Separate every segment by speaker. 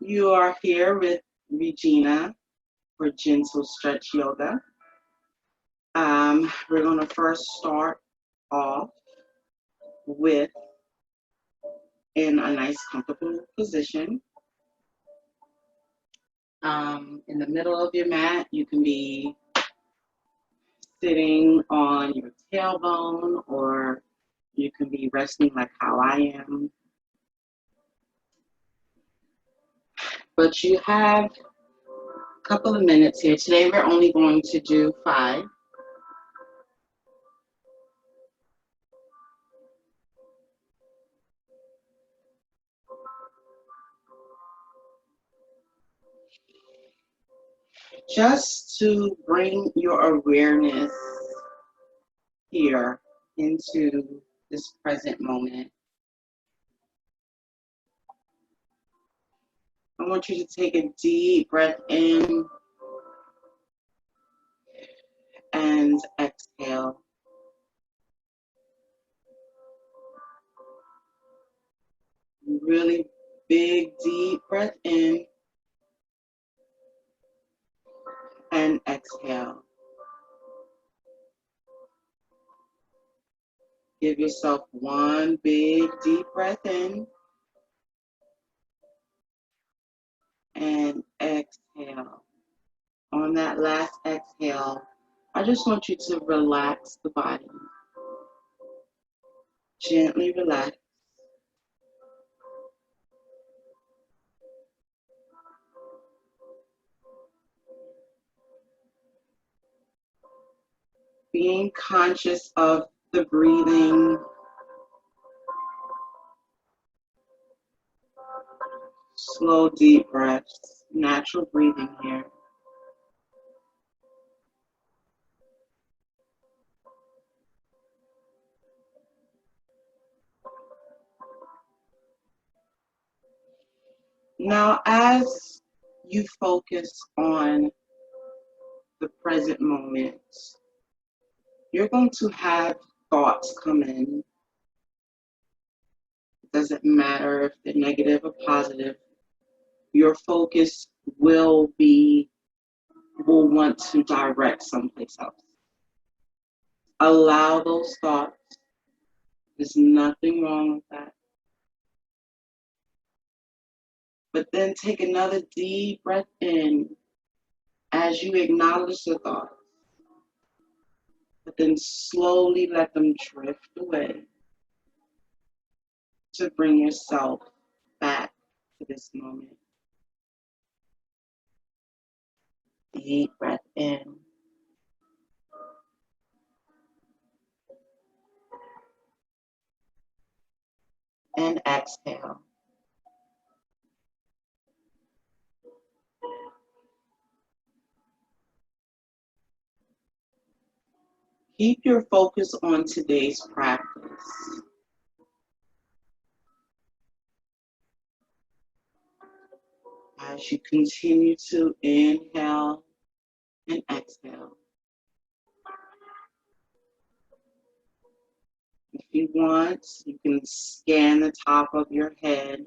Speaker 1: You are here with Regina for Gentle Stretch Yoga. We're going to first start off with in a nice comfortable position. In the middle of your mat, you can be sitting on your tailbone or you can be resting like how I am. But you have a couple of minutes here. Today we're only going to do 5. Just to bring your awareness here into this present moment. I want you to take a deep breath in and exhale. Really big, deep breath in and exhale. Give yourself one big, deep breath in and exhale. On that last exhale, I just want you to relax the body. Gently relax. Being conscious of the breathing. Slow, deep breaths, natural breathing here. Now, as you focus on the present moment, you're going to have thoughts come in. It doesn't matter if they're negative or positive. Your focus will want to direct someplace else. Allow those thoughts. There's nothing wrong with that. But then take another deep breath in as you acknowledge the thoughts. But then slowly let them drift away to bring yourself back to this moment. Deep breath in. And exhale. Keep your focus on today's practice. As you continue to inhale and exhale. If you want, you can scan the top of your head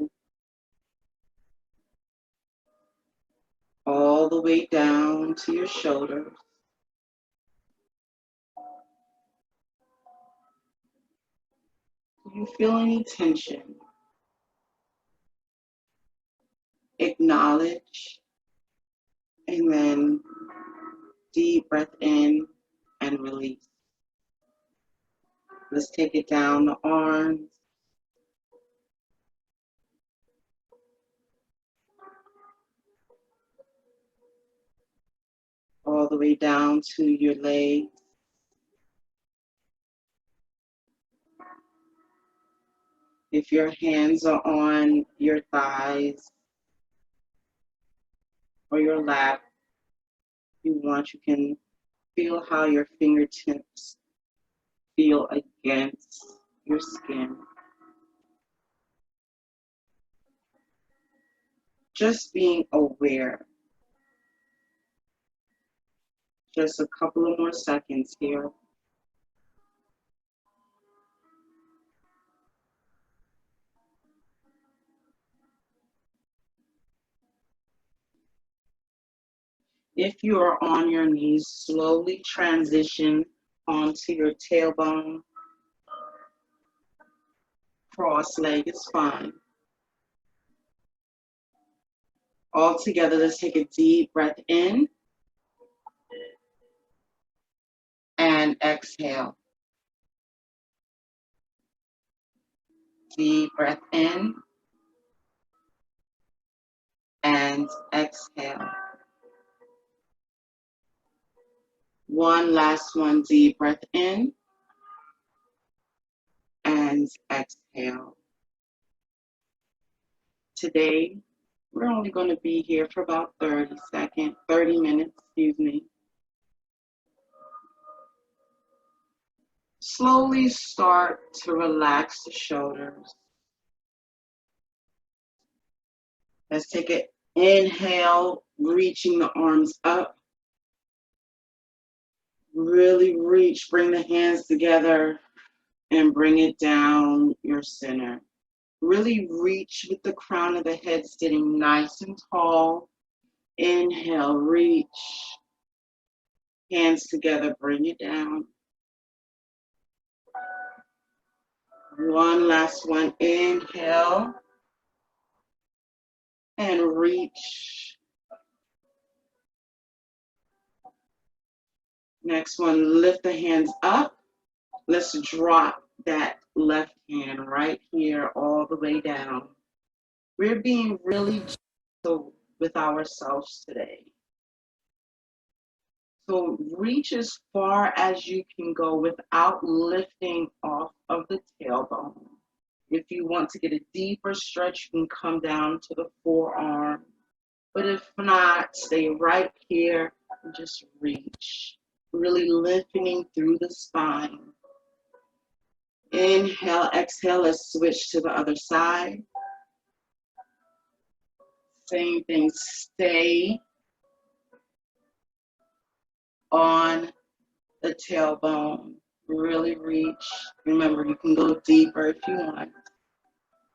Speaker 1: all the way down to your shoulders. Do you feel any tension? Acknowledge, and then deep breath in and release. Let's take it down the arms. All the way down to your legs. If your hands are on your thighs or your lap, you can feel how your fingertips feel against your skin. Just being aware. Just a couple of more seconds here. If you are on your knees, slowly transition onto your tailbone. Cross-legged spine. All together, let's take a deep breath in and exhale. Deep breath in and exhale. One last one, deep breath in and exhale. Today, we're only going to be here for about 30 minutes, excuse me. Slowly start to relax the shoulders. Let's take an inhale, reaching the arms up. Really reach, bring the hands together and bring it down your center. Really reach with the crown of the head sitting nice and tall. Inhale, reach. Hands together, bring it down. One last one, inhale and reach. Next one, lift the hands up. Let's drop that left hand right here all the way down. We're being really gentle with ourselves today. So reach as far as you can go without lifting off of the tailbone. If you want to get a deeper stretch, you can come down to the forearm. But if not, stay right here and just reach. Really lengthening through the spine. Inhale, exhale, let's switch to the other side. Same thing, stay on the tailbone. Really reach. Remember, you can go deeper if you want.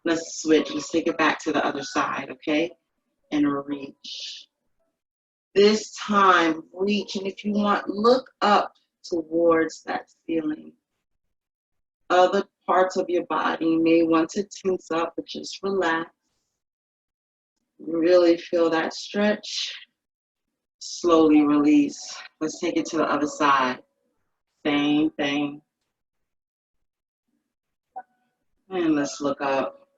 Speaker 1: Let's switch. Let's take it back to the other side, okay? And reach. This time, reach. And if you want, look up towards that ceiling. Other parts of your body may want to tense up, but just relax. Really feel that stretch. Slowly release. Let's take it to the other side. Same thing. And let's look up.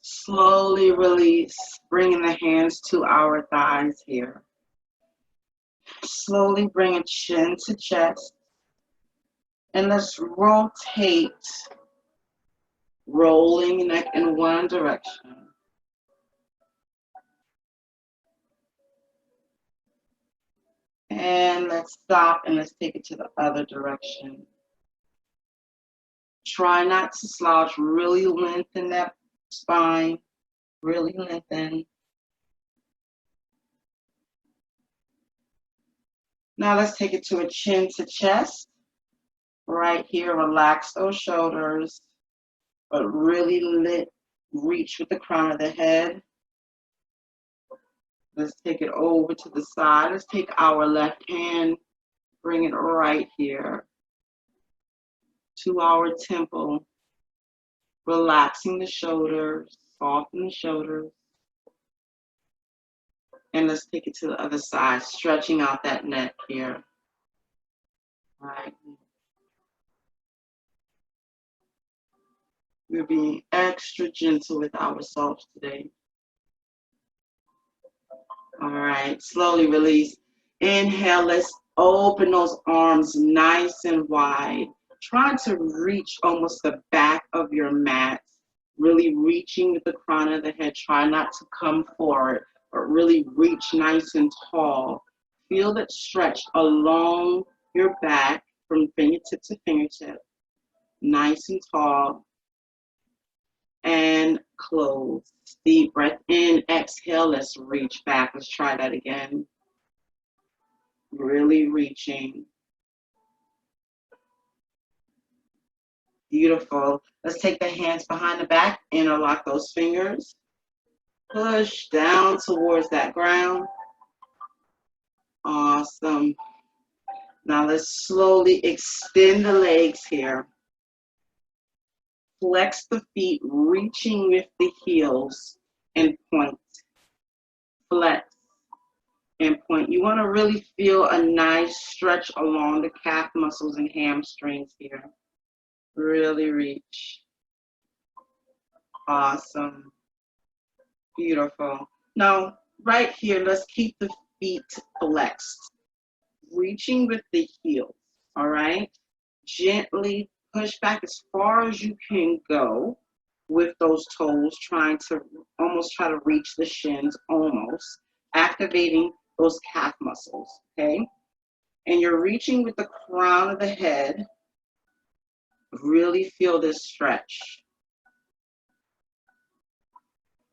Speaker 1: Slowly release, bringing the hands to our thighs here. Slowly bring a chin to chest. And let's rotate, rolling neck in one direction. And let's stop and let's take it to the other direction. Try not to slouch, really lengthen that spine, really lengthen. Now let's take it to a chin to chest. Right here, relax those shoulders, but really reach with the crown of the head. Let's take it over to the side. Let's take our left hand, bring it right here to our temple, relaxing the shoulders, soften the shoulders. And let's take it to the other side, stretching out that neck here. Right. We're being extra gentle with ourselves today. All right, slowly release. Inhale, let's open those arms nice and wide. Try to reach almost the back of your mat. Really reaching with the crown of the head. Try not to come forward, but really reach nice and tall. Feel that stretch along your back from fingertip to fingertip. Nice and tall. And close. Deep breath in, exhale. Let's reach back. Let's try that again. Really reaching. Beautiful. Let's take the hands behind the back, interlock those fingers. Push down towards that ground. Awesome. Now let's slowly extend the legs here. Flex the feet, reaching with the heels and point. Flex and point. You want to really feel a nice stretch along the calf muscles and hamstrings here. Really reach. Awesome. Beautiful. Now, right here, let's keep the feet flexed. Reaching with the heels, all right? Gently push back as far as you can go with those toes, trying to almost try to reach the shins, almost activating those calf muscles, okay? And you're reaching with the crown of the head. Really feel this stretch.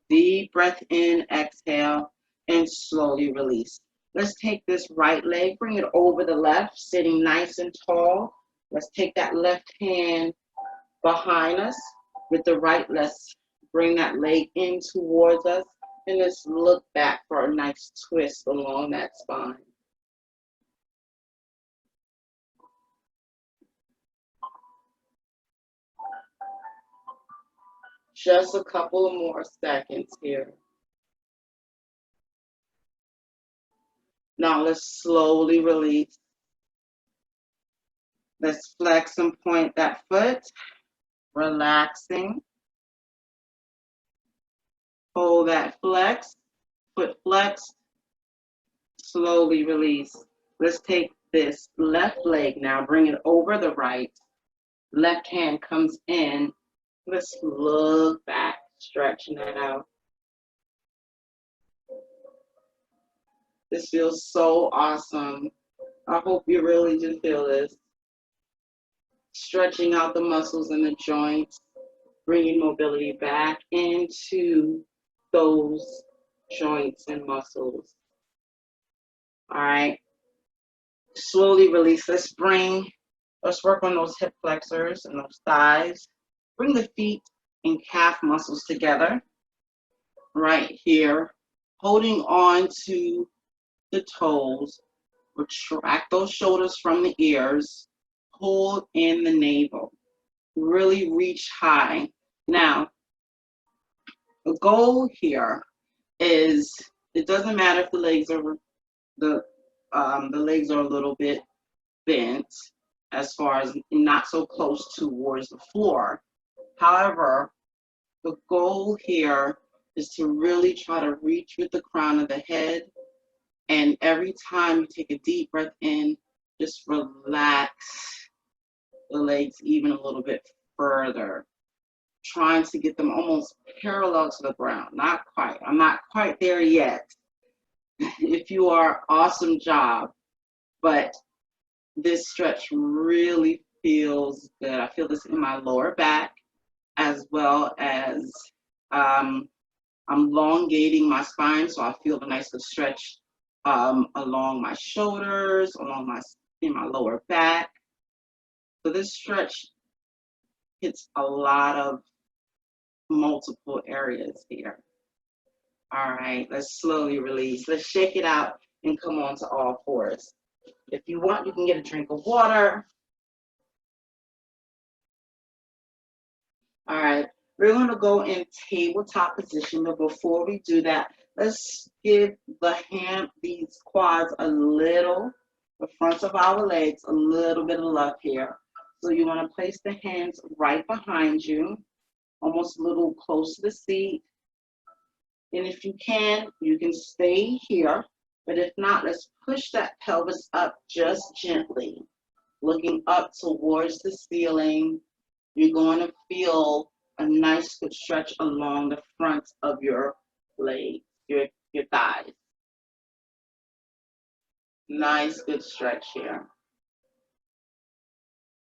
Speaker 1: Deep breath in, exhale, and slowly release. Let's take this right leg, bring it over the left, sitting nice and tall. Let's take that left hand behind us with the right. Let's bring that leg in towards us, and let's look back for a nice twist along that spine. Just a couple of more seconds here. Now let's slowly release. Let's flex and point that foot, relaxing. Hold that flex, foot flexed, slowly release. Let's take this left leg now, bring it over the right. Left hand comes in. Let's look back, stretching that out. This feels so awesome. I hope you really do feel this. Stretching out the muscles in the joints, bringing mobility back into those joints and muscles. All right. Slowly release. Let's work on those hip flexors and those thighs. Bring the feet and calf muscles together right here, holding on to the toes. Retract those shoulders from the ears. Hold in the navel. Really reach high. Now, the goal here is it doesn't matter if the legs are a little bit bent as far as not so close towards the floor. However, the goal here is to really try to reach with the crown of the head. And every time you take a deep breath in, just relax the legs even a little bit further, trying to get them almost parallel to the ground. Not quite. I'm not quite there yet. If you are, awesome job. But this stretch really feels good. I feel this in my lower back, as well as I'm elongating my spine, so I feel a nice stretch along my shoulders, in my lower back. So this stretch hits a lot of multiple areas here. All right, let's slowly release. Let's shake it out and come on to all fours. If you want, you can get a drink of water. All right, we're going to go in tabletop position, but before we do that, let's give these quads the fronts of our legs, a little bit of love here. So you want to place the hands right behind you, almost a little close to the seat. And if you can stay here, but if not, let's push that pelvis up just gently, looking up towards the ceiling. You're going to feel a nice good stretch along the front of your legs, your thighs. Nice good stretch here.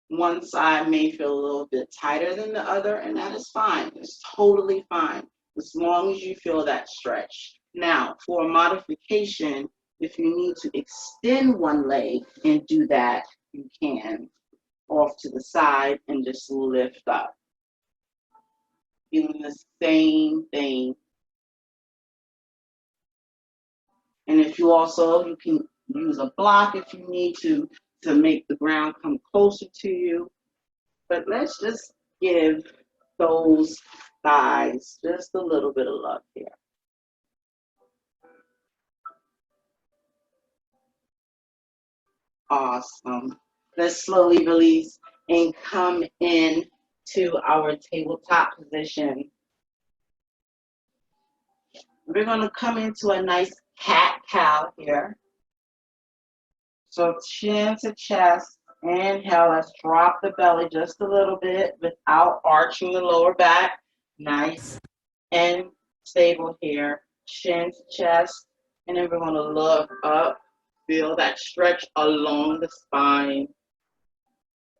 Speaker 1: One side may feel a little bit tighter than the other, and that is fine. It's totally fine, as long as you feel that stretch. Now, for a modification, if you need to extend one leg and do that, you can. off to the side and just lift up. Doing the same thing. And if you can use a block if you need to make the ground come closer to you. But let's just give those thighs just a little bit of love here. Awesome. Let's slowly release and come in to our tabletop position. We're going to come into a nice cat-cow here. So chin to chest, inhale, let's drop the belly just a little bit without arching the lower back. Nice and stable here. Chin to chest, and then we're going to look up. Feel that stretch along the spine.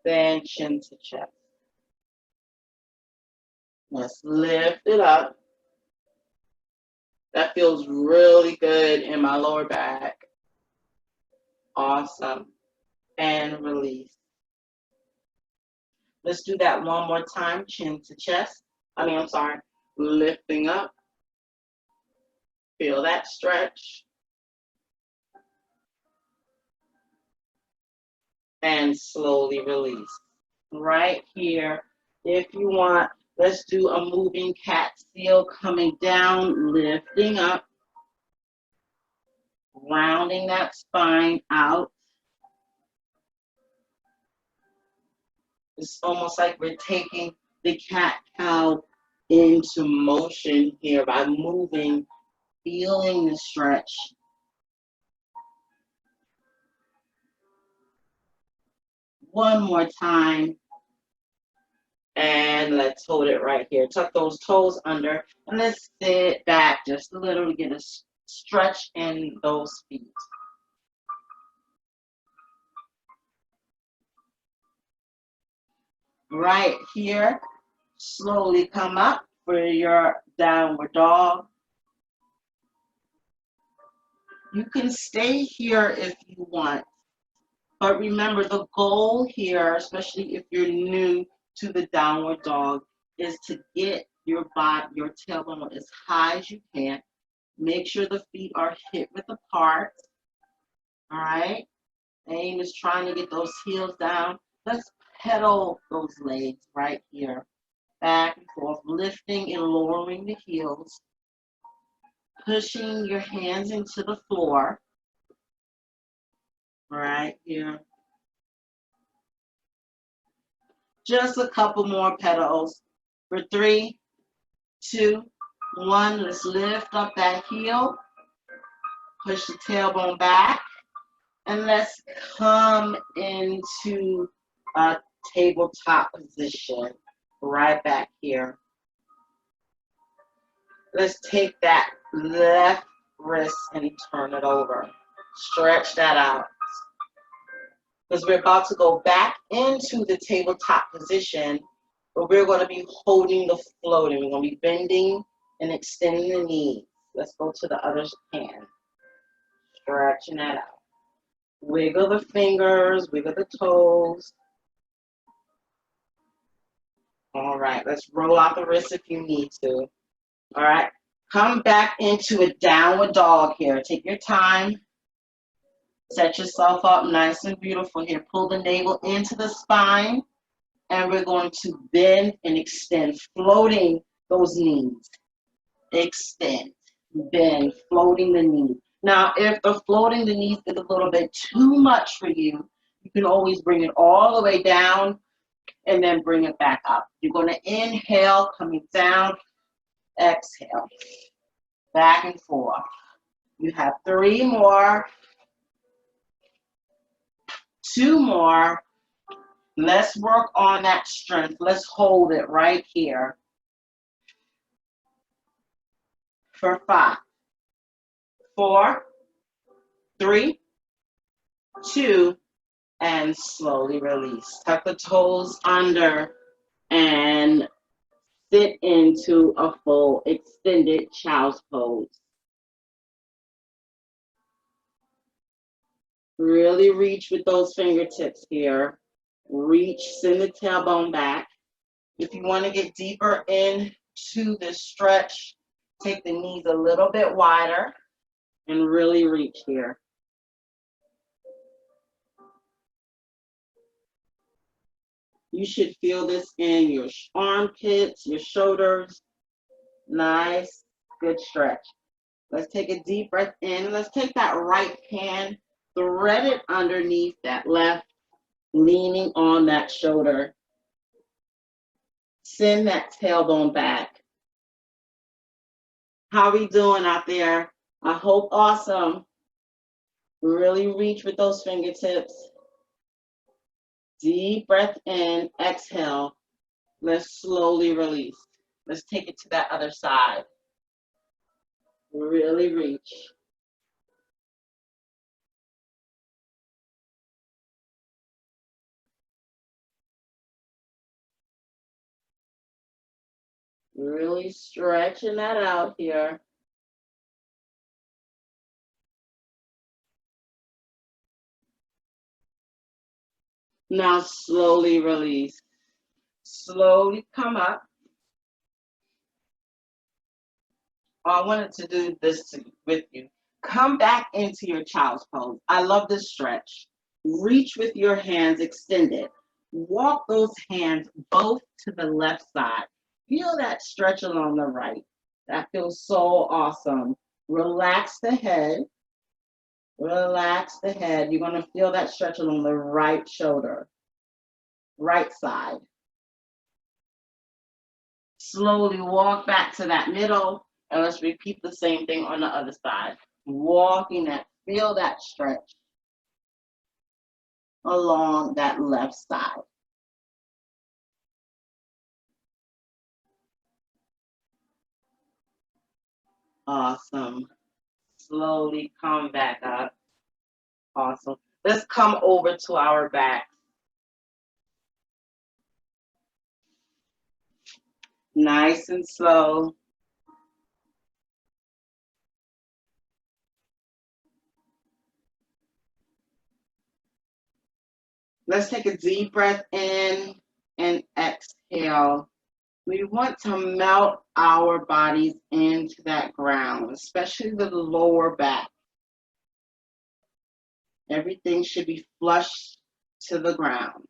Speaker 1: Then chin to chest. Let's lift it up. That feels really good in my lower back. Awesome. And release. Let's do that one more time. Chin to chest. Lifting up. Feel that stretch. And slowly release. Right here, if you want, let's do a moving cat seal, coming down, lifting up, rounding that spine out. It's almost like we're taking the cat-cow into motion here by moving, feeling the stretch. One more time. And let's hold it right here. Tuck those toes under and let's sit back just a little to get a stretch in those feet. Right here, slowly come up for your downward dog. You can stay here if you want, but remember the goal here, especially if you're new to the downward dog, is to get your tailbone as high as you can. Make sure the feet are hip width apart. All right. Aim is trying to get those heels down. Let's pedal those legs right here. Back and forth, lifting and lowering the heels. Pushing your hands into the floor. Right here. Just a couple more pedals. For 3, 2, 1. Let's lift up that heel. Push the tailbone back. And let's come into a tabletop position. Right back here. Let's take that left wrist and turn it over. Stretch that out. Because we're about to go back into the tabletop position, but we're going to be holding the floating. We're going to be bending and extending the knees. Let's go to the other hand. Stretching that out. Wiggle the fingers, wiggle the toes. All right, let's roll out the wrists if you need to. All right, come back into a downward dog here. Take your time. Set yourself up nice and beautiful here. Pull the navel into the spine, and we're going to bend and extend, floating those knees. Extend, bend, floating the knees. Now, if the floating the knees is a little bit too much for you, you can always bring it all the way down and then bring it back up. You're going to inhale, coming down, exhale, back and forth. You have 3 more. 2 more. Let's work on that strength. Let's hold it right here. For 5, 4, 3, 2, and slowly release. Tuck the toes under and sit into a full extended child's pose. Really reach with those fingertips here Reach, send the tailbone back. If you want to get deeper into this stretch, take the knees a little bit wider and really reach here. You should feel this in your armpits, your shoulders. Nice, good stretch. Let's take a deep breath in. Let's take that right hand, thread it underneath that left, leaning on that shoulder. Send that tailbone back. How are we doing out there? I hope awesome. Really reach with those fingertips. Deep breath in, exhale. Let's slowly release. Let's take it to that other side. Really reach. Really stretching that out here. Now slowly release. Slowly come up. I wanted to do this with you. Come back into your child's pose. I love this stretch. Reach with your hands extended. Walk those hands both to the left side. Feel that stretch along the right. That feels so awesome. Relax the head. Relax the head. You're going to feel that stretch along the right shoulder, right side. Slowly walk back to that middle, and let's repeat the same thing on the other side. Walking that, feel that stretch along that left side. Awesome. Slowly come back up. Awesome. Let's come over to our back. Nice and slow. Let's take a deep breath in and exhale. We want to melt our bodies into that ground, especially the lower back. Everything should be flush to the ground.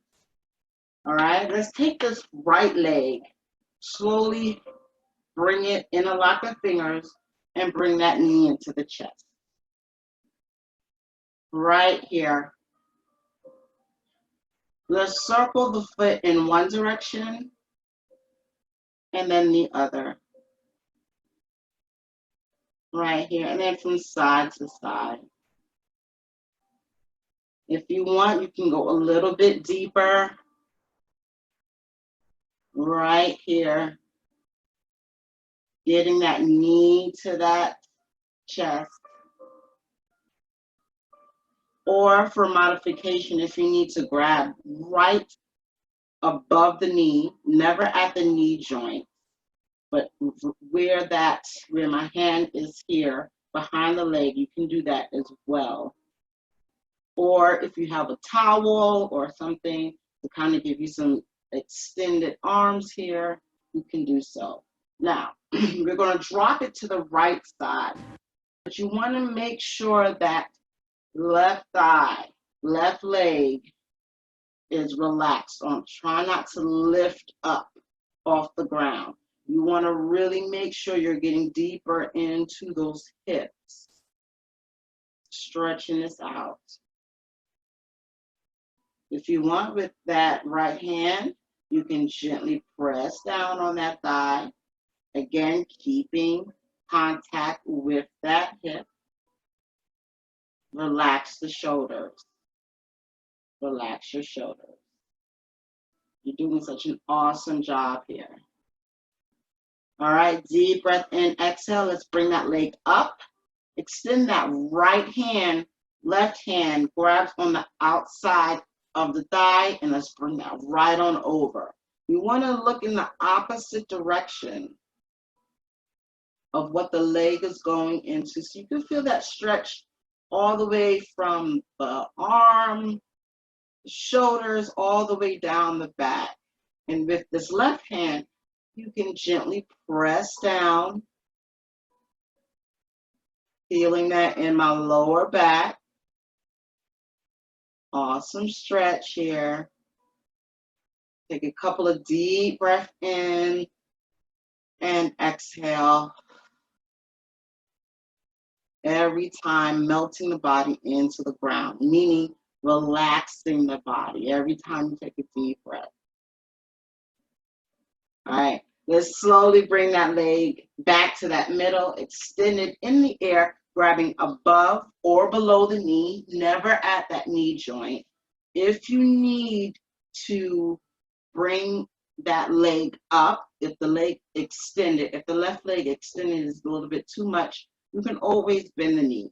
Speaker 1: All right, let's take this right leg, slowly bring it in a lock of fingers and bring that knee into the chest. Right here. Let's circle the foot in one direction and then the other. Right here, and then from side to side. If you want, you can go a little bit deeper. Right here. Getting that knee to that chest. Or for modification, if you need to grab right above the knee, never at the knee joint, but where my hand is here behind the leg, you can do that as well. Or if you have a towel or something to kind of give you some extended arms here, you can do so. Now, we're going to drop it to the right side, but you want to make sure that left thigh, left leg is relaxed. Try not to lift up off the ground. You want to really make sure you're getting deeper into those hips. Stretching this out. If you want, with that right hand, you can gently press down on that thigh. Again, keeping contact with that hip. Relax the shoulders. Relax your shoulders. You're doing such an awesome job here. All right, deep breath in, exhale. Let's bring that leg up. Extend that right hand, left hand grabs on the outside of the thigh, and let's bring that right on over. You want to look in the opposite direction of what the leg is going into, so you can feel that stretch all the way from the arm shoulders all the way down the back. And with this left hand, you can gently press down, feeling that in my lower back. Awesome stretch here. Take a couple of deep breaths in and exhale. Every time melting the body into the ground, meaning relaxing the body every time you take a deep breath. All right, let's slowly bring that leg back to that middle, extended in the air, grabbing above or below the knee, never at that knee joint. If you need to bring that leg up, if the leg extended, if the left leg extended is a little bit too much, you can always bend the knee,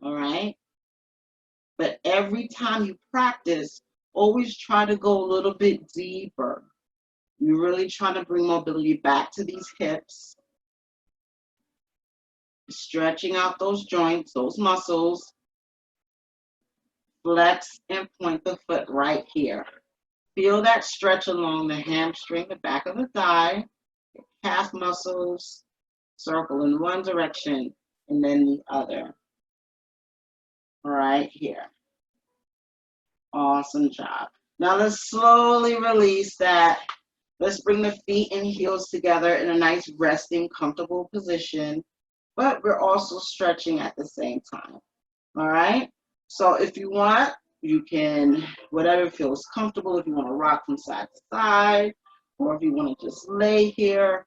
Speaker 1: all right? But every time you practice, always try to go a little bit deeper. You're really trying to bring mobility back to these hips, stretching out those joints, those muscles. Flex and point the foot right here. Feel that stretch along the hamstring, the back of the thigh, calf muscles, circle in one direction and then the other. Right here. Awesome job. Now let's slowly release that. Let's bring the feet and heels together in a nice resting, comfortable position, but we're also stretching at the same time. All right? So if you want, you can, whatever feels comfortable, if you want to rock from side to side, or if you want to just lay here,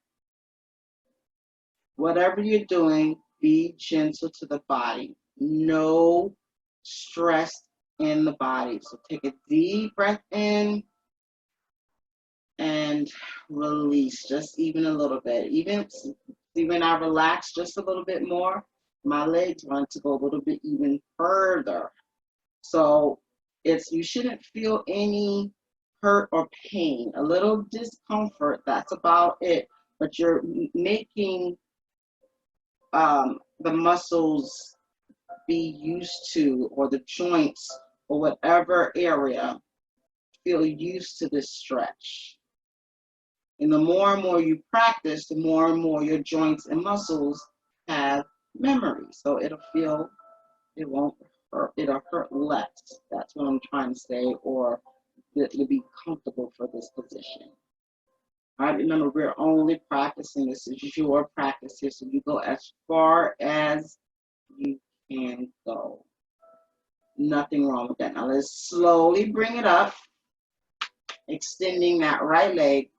Speaker 1: whatever you're doing, be gentle to the body. No stress in the body. So take a deep breath in and release just even a little bit. Even when I relax just a little bit more, my legs want to go a little bit even further. So you shouldn't feel any hurt or pain, a little discomfort, that's about it. But you're making the muscles be used to, or the joints, or whatever area, feel used to this stretch. And the more and more you practice, the more and more your joints and muscles have memory. So it won't hurt, it'll hurt less. That's what I'm trying to say, or you'll be comfortable for this position. All right, remember, we're only practicing. This is your practice here, so you go as far as you can go. Nothing wrong with that. Now let's slowly bring it up, extending that right leg.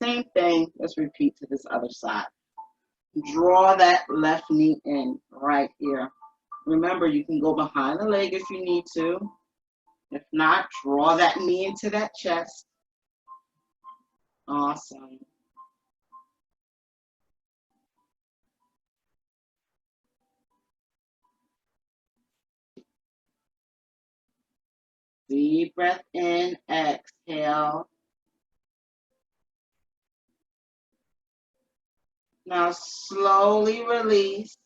Speaker 1: Same thing, let's repeat to this other side. Draw that left knee in right here. Remember, you can go behind the leg if you need to. If not, draw that knee into that chest. Awesome. Deep breath in, exhale. Now slowly release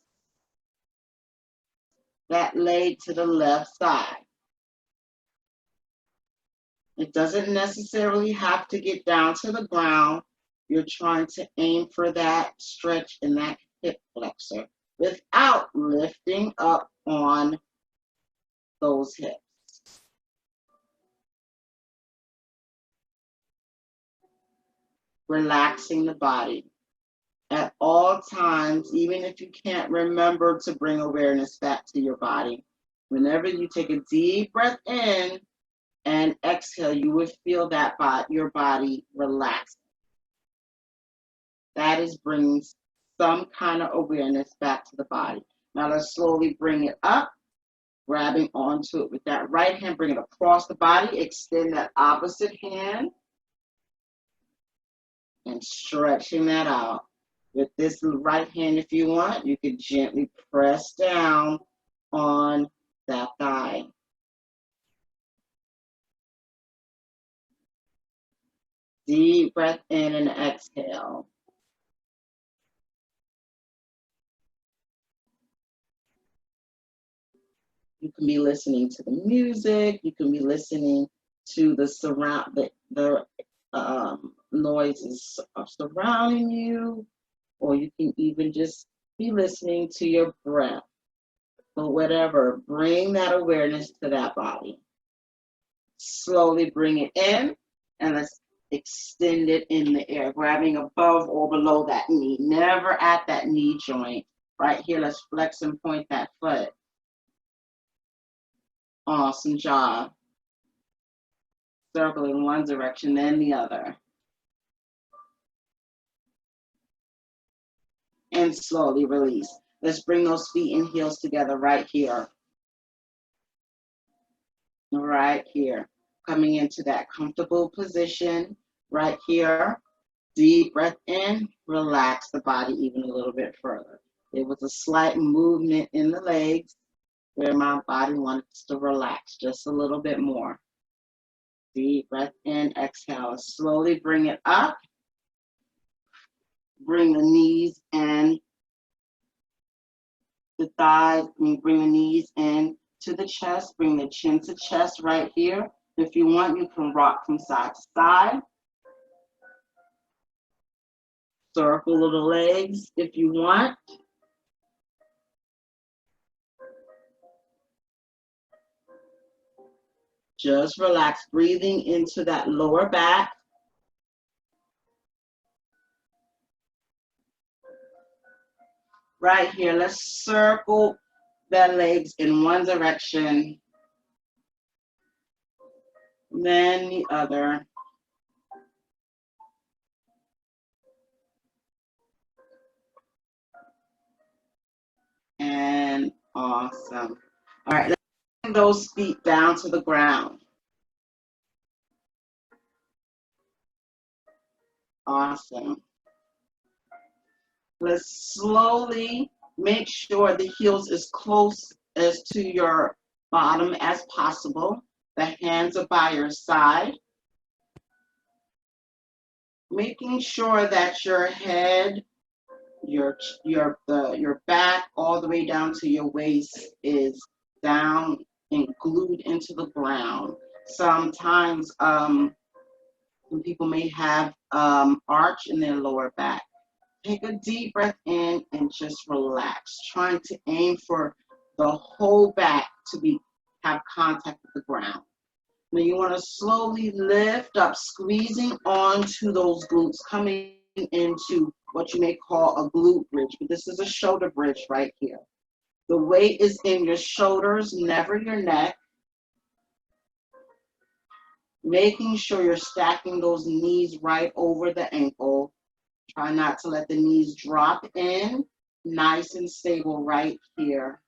Speaker 1: that leg to the left side. It doesn't necessarily have to get down to the ground. You're trying to aim for that stretch in that hip flexor without lifting up on those hips. Relaxing the body at all times, even if you can't remember to bring awareness back to your body. Whenever you take a deep breath in and exhale, you would feel that your body relax. That is bringing some kind of awareness back to the body. Now let's slowly bring it up, grabbing onto it with that right hand, bring it across the body, extend that opposite hand, and stretching that out. With this right hand, if you want, you can gently press down on that thigh. Deep breath in and exhale. You can be listening to the music. You can be listening to the noises surrounding you, or you can even just be listening to your breath. But whatever, bring that awareness to that body. Slowly bring it in, and let's extend it in the air, grabbing above or below that knee, never at that knee joint. Right here, let's flex and point that foot. Awesome job. Circle in one direction, then the other. And slowly release. Let's bring those feet and heels together right here. Right here. Coming into that comfortable position right here. Deep breath in, relax the body even a little bit further. It was a slight movement in the legs where my body wants to relax just a little bit more. Deep breath in, exhale. Slowly bring it up. Bring the knees and the thighs, bring the knees in to the chest, bring the chin to chest right here. If you want, you can rock from side to side. Circle the legs if you want. Just relax, breathing into that lower back. Right here, let's circle the legs in one direction, then the other. And awesome. All right, let's bring those feet down to the ground. Awesome. Let's slowly make sure the heels as close as to your bottom as possible. The hands are by your side. Making sure that your head, your back, all the way down to your waist is down and glued into the ground. Sometimes some people may have arch in their lower back. Take a deep breath in and just relax, trying to aim for the whole back to have contact with the ground. Now you want to slowly lift up, squeezing onto those glutes, coming into what you may call a glute bridge, but this is a shoulder bridge right here. The weight is in your shoulders, never your neck. Making sure you're stacking those knees right over the ankle. Try not to let the knees drop in. Nice and stable right here.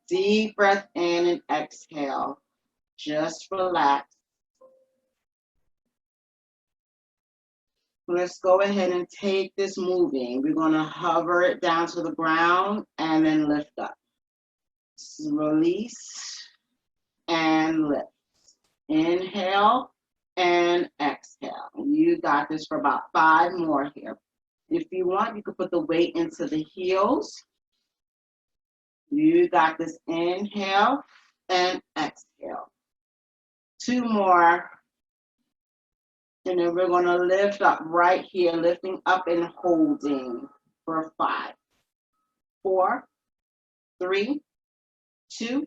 Speaker 1: Deep breath in and exhale. Just relax. Let's go ahead and take this moving. We're going to hover it down to the ground and then lift up. Release and lift. Inhale and exhale. You got this for about 5 more here. If you want, you can put the weight into the heels. You got this. Inhale and exhale. 2 more. And then we're going to lift up right here, lifting up and holding for 5, 4, 3, 2,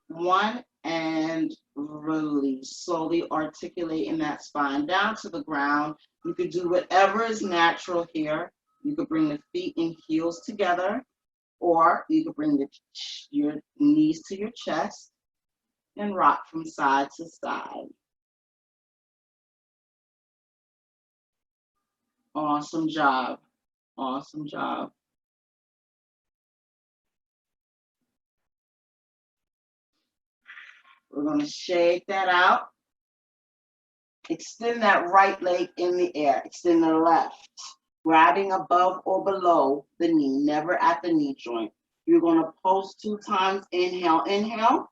Speaker 1: 1, and release. Slowly articulating that spine down to the ground. You could do whatever is natural here. You could bring the feet and heels together, or you could bring your knees to your chest and rock from side to side. Awesome job. Awesome job. We're going to shake that out. Extend that right leg in the air. Extend the left, grabbing above or below the knee, never at the knee joint. You're going to pulse 2 times. Inhale, inhale,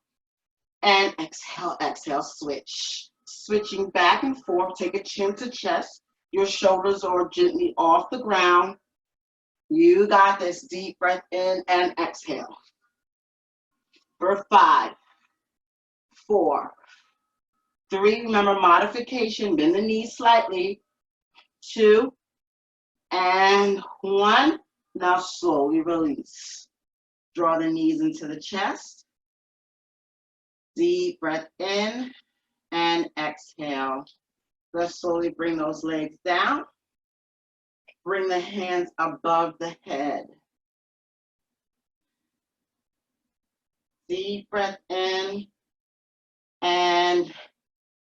Speaker 1: and exhale, exhale, switch. Switching back and forth. Take a chin to chest. Your shoulders are gently off the ground. You got this. Deep breath in and exhale. For 5, 4, 3, remember modification, bend the knees slightly. 2, and 1. Now slowly release. Draw the knees into the chest. Deep breath in and exhale. Let's slowly bring those legs down. Bring the hands above the head. Deep breath in, and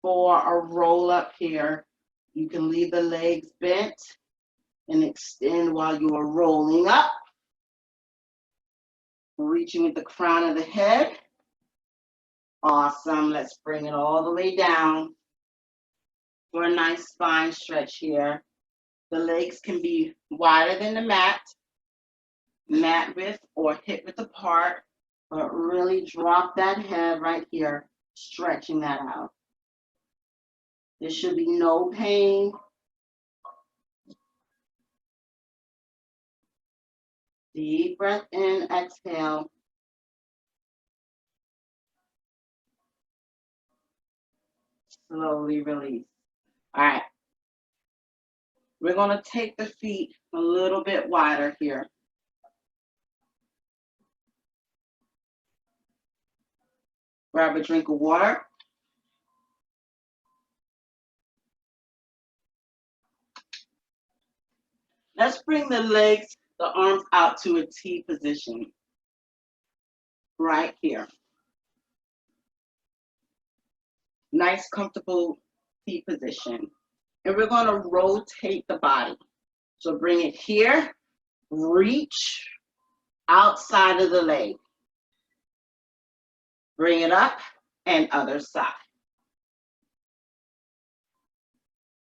Speaker 1: for a roll up here, you can leave the legs bent and extend while you are rolling up. Reaching with the crown of the head. Awesome. Let's bring it all the way down for a nice spine stretch here. The legs can be wider than the mat width or hip width apart, but really drop that head right here, stretching that out. There should be no pain. Deep breath in, exhale. Slowly release. All right. We're going to take the feet a little bit wider here. Grab a drink of water. Let's bring the legs, the arms out to a T position. Right here. Nice, comfortable T position. And we're going to rotate the body. So bring it here, reach outside of the leg. Bring it up and other side.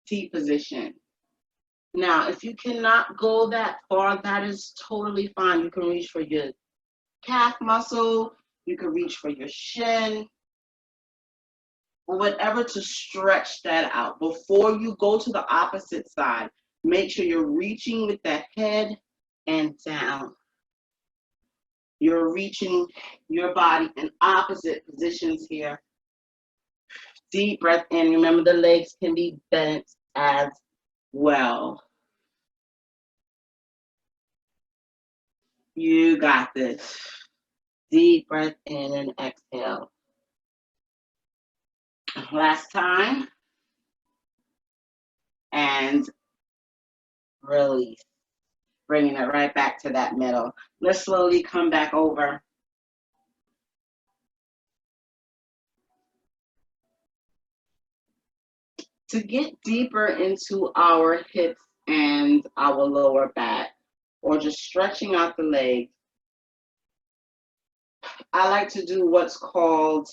Speaker 1: T position. Now, if you cannot go that far, that is totally fine. You can reach for your calf muscle, you can reach for your shin, or whatever to stretch that out. Before you go to the opposite side, make sure you're reaching with the head and down. You're reaching your body in opposite positions here. Deep breath in. Remember, the legs can be bent as well. You got this. Deep breath in and exhale. Last time. And release. Bringing it right back to that middle. Let's slowly come back over. To get deeper into our hips and our lower back, or just stretching out the legs, I like to do what's called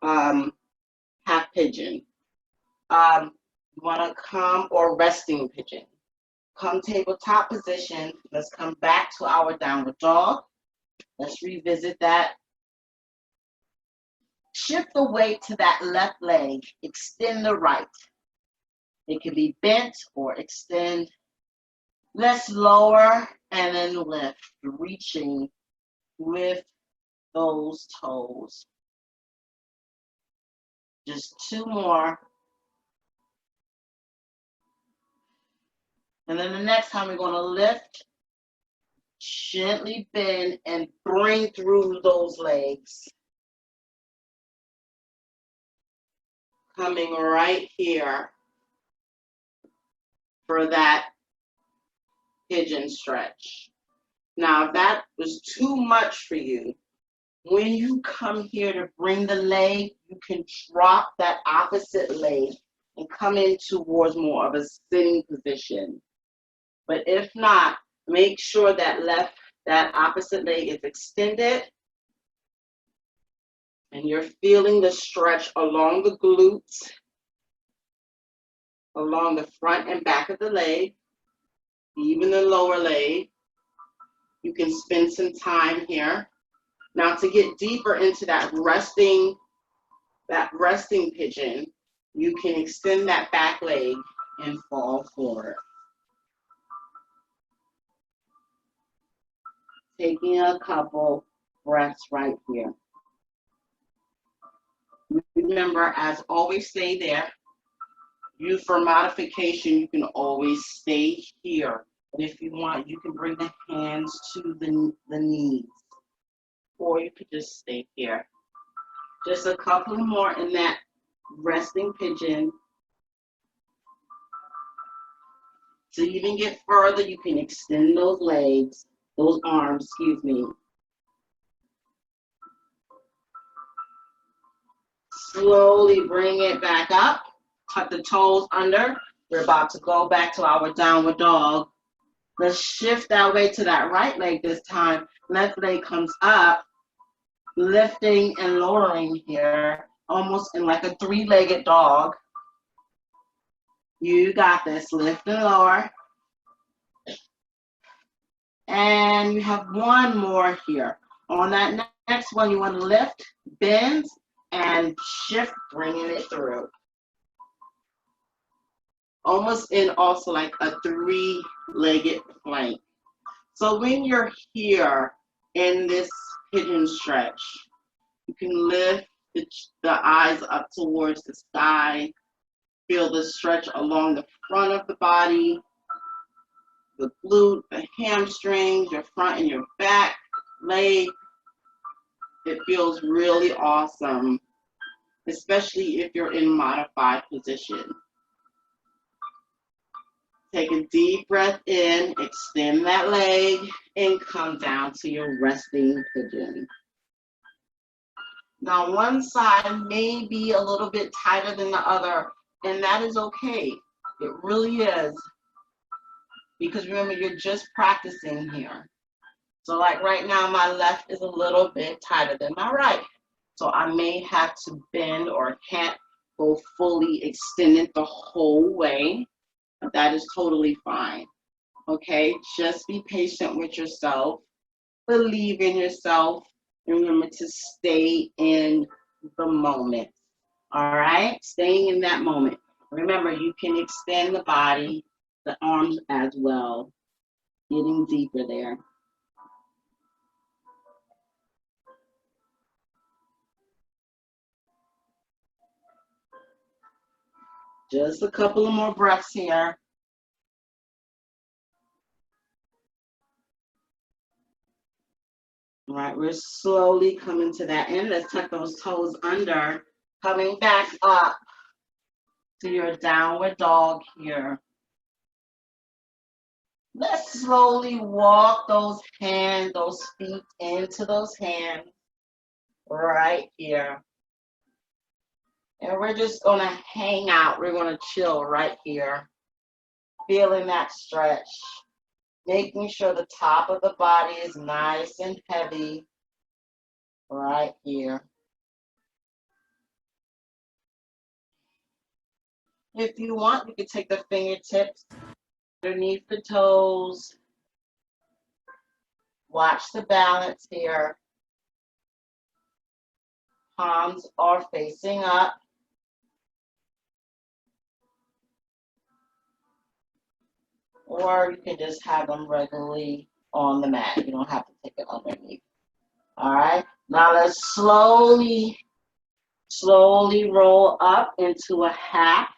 Speaker 1: half pigeon. You want to come, or resting pigeon. Come tabletop position. Let's come back to our downward dog. Let's revisit that. Shift the weight to that left leg. Extend the right. It can be bent or extend. Let's lower and then lift, reaching with those toes. Just 2 more. And then the next time we're going to lift, gently bend and bring through those legs. Coming right here for that pigeon stretch. Now, if that was too much for you, when you come here to bring the leg, you can drop that opposite leg and come in towards more of a sitting position. But if not, make sure that opposite leg is extended and you're feeling the stretch along the glutes, along the front and back of the leg, even the lower leg. You can spend some time here. Now, to get deeper into that resting pigeon, you can extend that back leg and fall forward. Taking a couple breaths right here. Remember, as always, stay there. For modification, you can always stay here. And if you want, you can bring the hands to the knees. Or you could just stay here. Just a couple more in that resting pigeon. To even get further, you can extend those legs, those arms, excuse me. Slowly bring it back up. Tuck the toes under. We're about to go back to our downward dog. Let's shift our way to that right leg this time. Left leg comes up, lifting and lowering here, almost in like a three-legged dog. You got this. Lift and lower. And you have one more here. On that next one, you want to lift, bend, and shift, bringing it through. Almost in also like a three-legged plank. So when you're here in this pigeon stretch, you can lift the eyes up towards the sky. Feel the stretch along the front of the body, the glute, the hamstrings, your front and your back leg. It feels really awesome, especially if you're in modified position. Take a deep breath in, extend that leg, and come down to your resting pigeon. Now, one side may be a little bit tighter than the other, and that is okay. It really is. Because remember, you're just practicing here. So like right now, my left is a little bit tighter than my right. So I may have to bend or can't go fully extended the whole way. But that is totally fine. Okay, just be patient with yourself. Believe in yourself. Remember to stay in the moment. All right, staying in that moment. Remember, you can extend the body, the arms as well. Getting deeper there. Just a couple of more breaths here. All right, we're slowly coming to that end. Let's tuck those toes under, coming back up to your downward dog here. Let's slowly walk those hands, those feet into those hands right here. And we're just gonna hang out. We're gonna chill right here. Feeling that stretch. Making sure the top of the body is nice and heavy right here. If you want, you can take the fingertips underneath the toes. Watch the balance here. Palms are facing up. Or you can just have them regularly on the mat. You don't have to take it underneath. All right. Now let's slowly roll up into a half.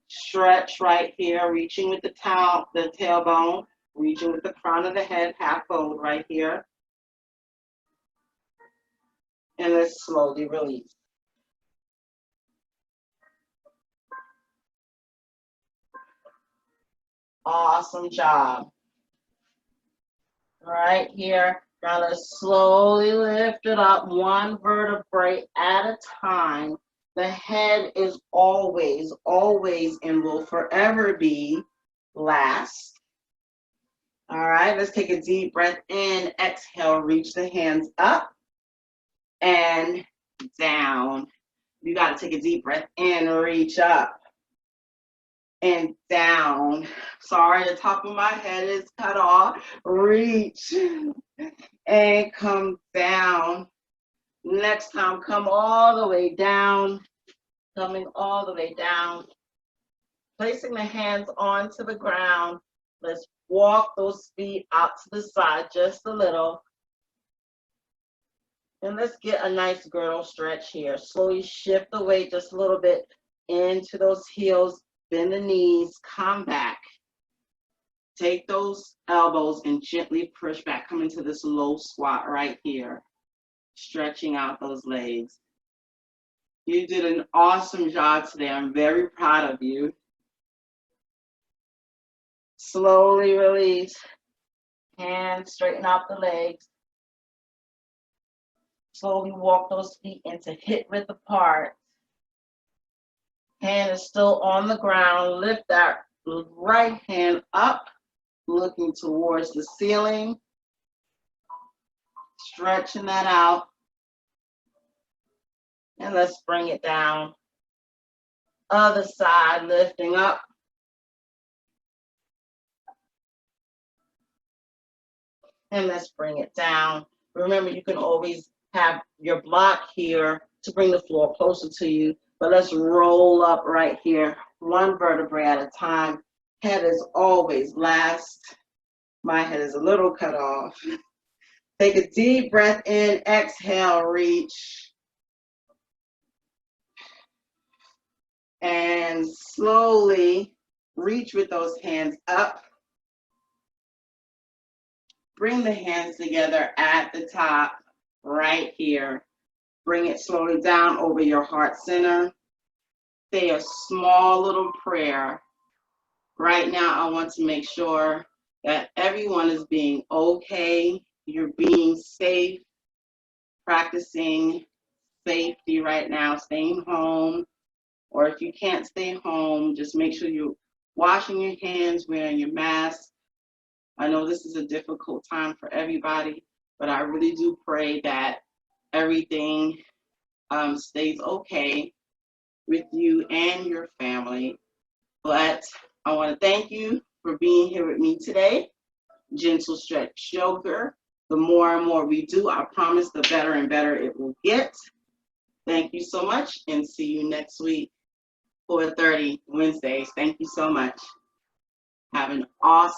Speaker 1: Stretch right here, reaching with the tailbone, reaching with the crown of the head, half fold right here. And let's slowly release. Awesome job. Right here. Now let's slowly lift it up, one vertebrae at a time. The head is always, and will forever be last. All right, let's take a deep breath in. Exhale, reach the hands up and down. You got to take a deep breath in, reach up and down. Sorry, the top of my head is cut off. Reach and come down. Next time, come all the way down. Coming all the way down. Placing the hands onto the ground. Let's walk those feet out to the side just a little. And let's get a nice girdle stretch here. Slowly shift the weight just a little bit into those heels, bend the knees, come back. Take those elbows and gently push back. Come into this low squat right here, stretching out those legs. You did an awesome job today. I'm very proud of you. Slowly release. Hands straighten out the legs. Slowly walk those feet into hip width apart. Hand is still on the ground. Lift that right hand up, looking towards the ceiling. Stretching that out. And let's bring it down. Other side, lifting up. And let's bring it down. Remember, you can always have your block here to bring the floor closer to you, but let's roll up right here, one vertebrae at a time. Head is always last. My head is a little cut off. Take a deep breath in, exhale, reach. And slowly reach with those hands up. Bring the hands together at the top, right here. Bring it slowly down over your heart center. Say a small little prayer. Right now, I want to make sure that everyone is being okay. You're being safe, practicing safety right now, staying home. Or if you can't stay home, just make sure you're washing your hands, wearing your mask. I know this is a difficult time for everybody, but I really do pray that everything stays okay with you and your family. But I want to thank you for being here with me today. Gentle Stretch Yoga. The more and more we do, I promise the better and better it will get. Thank you so much, and see you next week, 4:30 Wednesdays. Thank you so much. Have an awesome